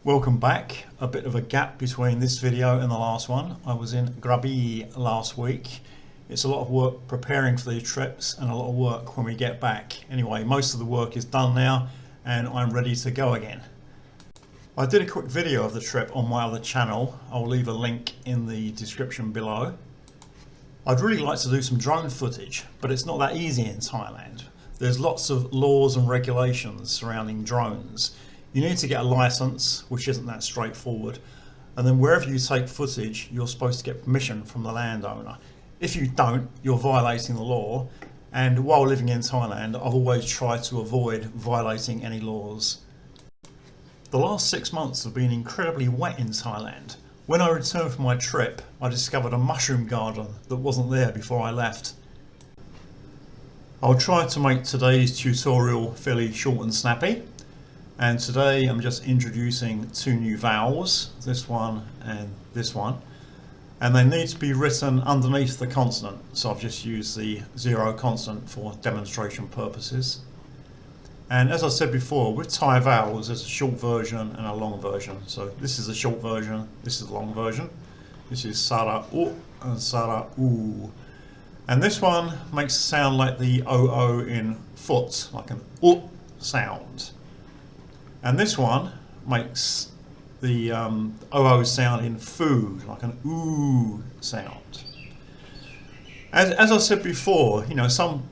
Welcome back. A bit of a gap between this video and the last one. I was in Krabi last week. It's a lot of work preparing for these trips and a lot of work when we get back. Anyway, most of the work is done now and I'm ready to go again. I did a quick video of the trip on my other channel. I'll leave a link in the description below. I'd really like to do some drone footage, but it's not that easy in Thailand. There's lots of laws and regulations surrounding drones. You need to get a license, which isn't that straightforward, and then wherever you take footage, you're supposed to get permission from the landowner. If you don't, you're violating the law, and while living in Thailand, I've always tried to avoid violating any laws. The last 6 months have been incredibly wet in Thailand. When I returned from my trip, I discovered a mushroom garden that wasn't there before I left. I'll try to make today's tutorial fairly short and snappy. And today I'm just introducing two new vowels, this one and this one. And they need to be written underneath the consonant, so I've just used the zero consonant for demonstration purposes. And as I said before, with Thai vowels there's a short version and a long version. So this is the short version, this is the long version. This is Sara U and Sara U. And this one makes it sound like the OO in foot, like an U sound. And this one makes the OO sound in food, like an OO sound. As I said before, you know, some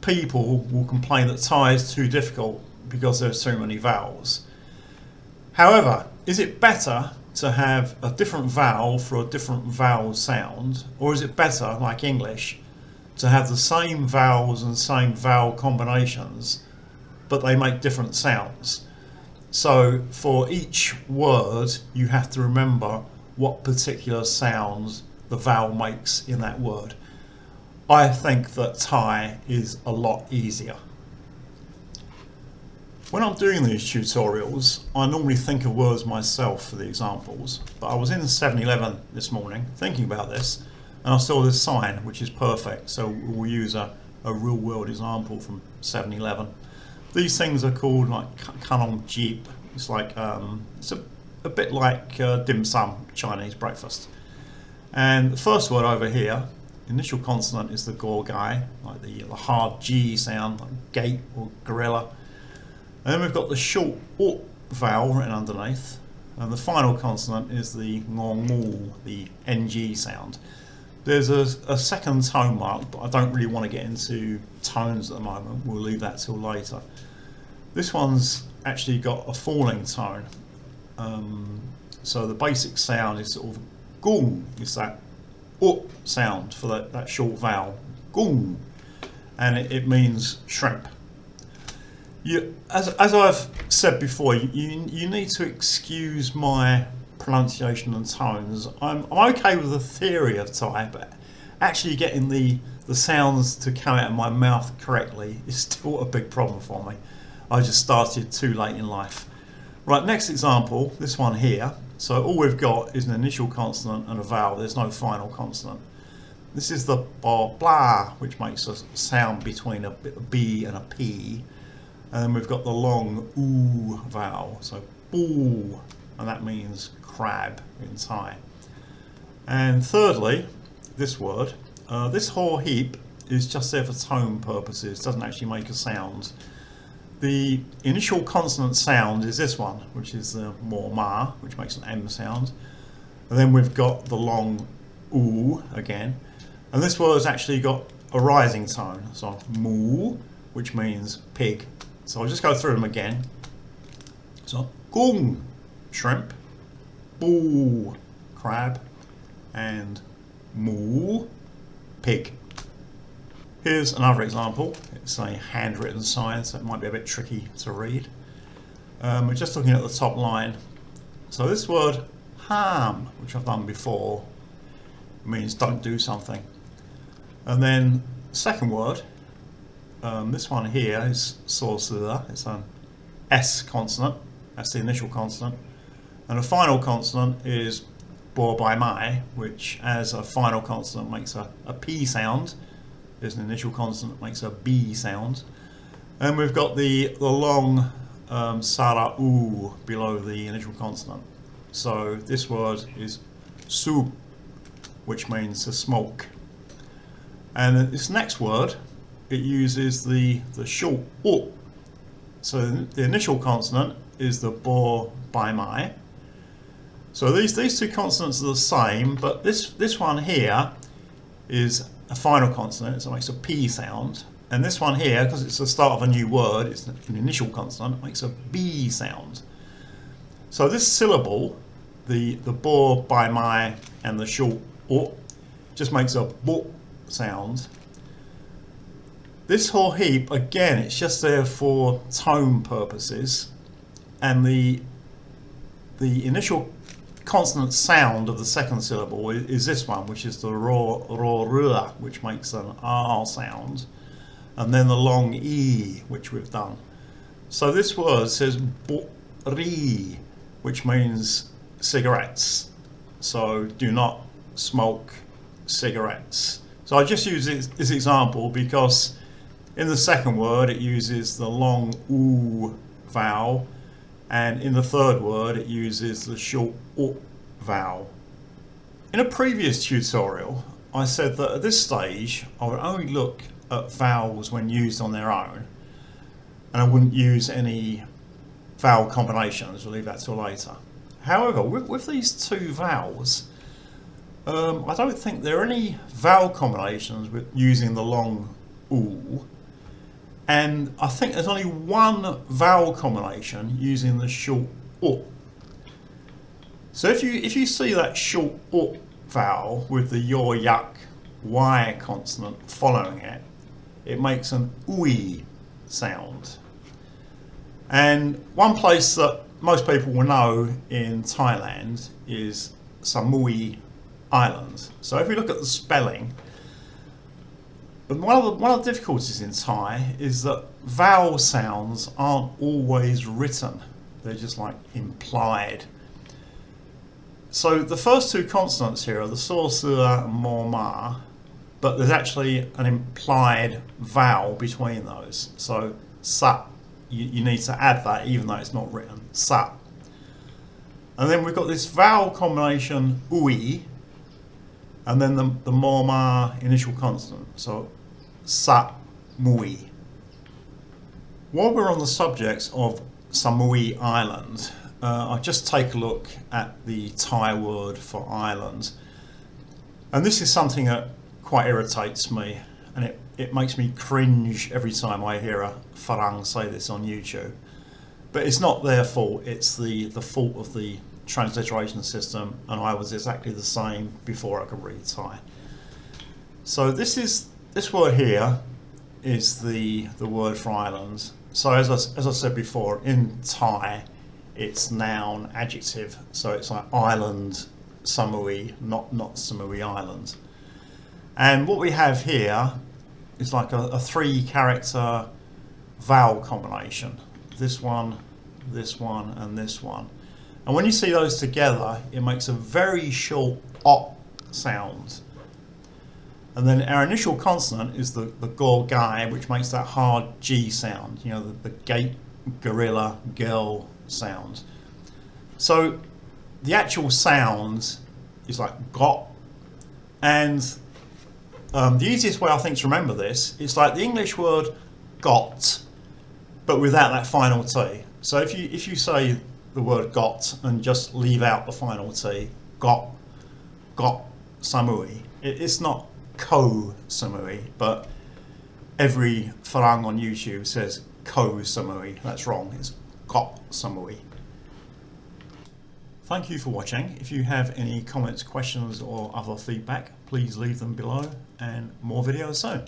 people will complain that Thai is too difficult because there's so many vowels. However, is it better to have a different vowel for a different vowel sound, or is it better, like English, to have the same vowels and same vowel combinations, but they make different sounds? So for each word, you have to remember what particular sounds the vowel makes in that word. I think that Thai is a lot easier. When I'm doing these tutorials, I normally think of words myself for the examples, but I was in 7-Eleven this morning thinking about this, and I saw this sign, which is perfect, so we'll use a real world example from 7-Eleven. These things are called like kanong jeep. It's like it's a bit like dim sum, Chinese breakfast. And the first word over here, initial consonant is the gorgai, like the hard G sound, like gate or gorilla. And then we've got the short O vowel written underneath, and the final consonant is the ngongu, the NG sound. There's a second tone mark, but I don't really want to get into tones at the moment. We'll leave that till later. This one's actually got a falling tone. So the basic sound is sort of gung, it's that U sound for that short vowel, gung, and it means shrimp. As I've said before, you need to excuse my pronunciation and tones. I'm okay with the theory of Thai, but actually getting the sounds to come out of my mouth correctly is still a big problem for me. I just started too late in life. Right, next example, this one here. So all we've got is an initial consonant and a vowel. There's no final consonant. This is the ba blah, which makes a sound between a B and a P. And then we've got the long oo vowel, so boo, and that means crab in Thai. And thirdly, this word, this whole heap is just there for tone purposes, doesn't actually make a sound. The initial consonant sound is this one, which is the more ma, which makes an M sound. And then we've got the long oo again. And this word's actually got a rising tone, so moo, which means pig. So I'll just go through them again. So gung, shrimp, boo, crab, and moo, pig. Here's another example. It's a handwritten sign, so it might be a bit tricky to read. We're just looking at the top line. So this word ham, which I've done before, means don't do something. And then second word, this one here is sausuda. It's an S consonant. That's the initial consonant. And the final consonant is bo by mai, which as a final consonant makes a P sound. There's an initial consonant that makes a B sound. And we've got the long sara'u below the initial consonant. So this word is su, which means to smoke. And this next word, it uses the short u. So the initial consonant is the bo by mai. So these two consonants are the same, but this one here is a final consonant, so it makes a P sound. And this one here, because it's the start of a new word, it's an initial consonant, it makes a B sound. So this syllable, the bo by mai and the short o, just makes a bo sound. This whole heap, again, it's just there for tone purposes, and the initial consonant sound of the second syllable is this one, which is the ro, which makes an R sound, and then the long E, which we've done. So this word says ri, which means cigarettes. So do not smoke cigarettes. So I just use this example because in the second word it uses the long oo vowel, and in the third word it uses the short o vowel. In a previous tutorial I said that at this stage I would only look at vowels when used on their own, and I wouldn't use any vowel combinations. We'll leave that till later. However, with these two vowels, I don't think there are any vowel combinations with using the long oo, and I think there's only one vowel combination using the short o. So if you see that short o vowel with the yor yak y consonant following it, it makes an ui sound. And one place that most people will know in Thailand is Samui Island. So if we look at the spelling, one of the difficulties in Thai is that vowel sounds aren't always written. They're just like implied. So the first two consonants here are the saw, sua and more ma, but there's actually an implied vowel between those. So sa, you need to add that even though it's not written, sa. And then we've got this vowel combination ui, and then the more ma initial consonant, so sa mui. While we're on the subject of Samui Island, I'll just take a look at the Thai word for island. And this is something that quite irritates me, and it makes me cringe every time I hear a Farang say this on YouTube. But it's not their fault, it's the fault of the transliteration system, and I was exactly the same before I could read Thai. So this word here is the word for island. So as I said before, in Thai it's noun adjective, so it's like island Samui, not Samui Island. And what we have here is like a 3-character vowel combination. This one, and this one. And when you see those together, it makes a very short op sound. And then our initial consonant is the gorgai, which makes that hard G sound, you know, the gate, gorilla, girl sound. So the actual sound is like got, and the easiest way I think to remember this is like the English word got, but without that final T. So if you say the word got and just leave out the final T, got samui, it's not ko samui, but every Farang on YouTube says ko samui. That's wrong, it's got samui. Thank you for watching. If you have any comments, questions or other feedback, please leave them below, and more videos soon.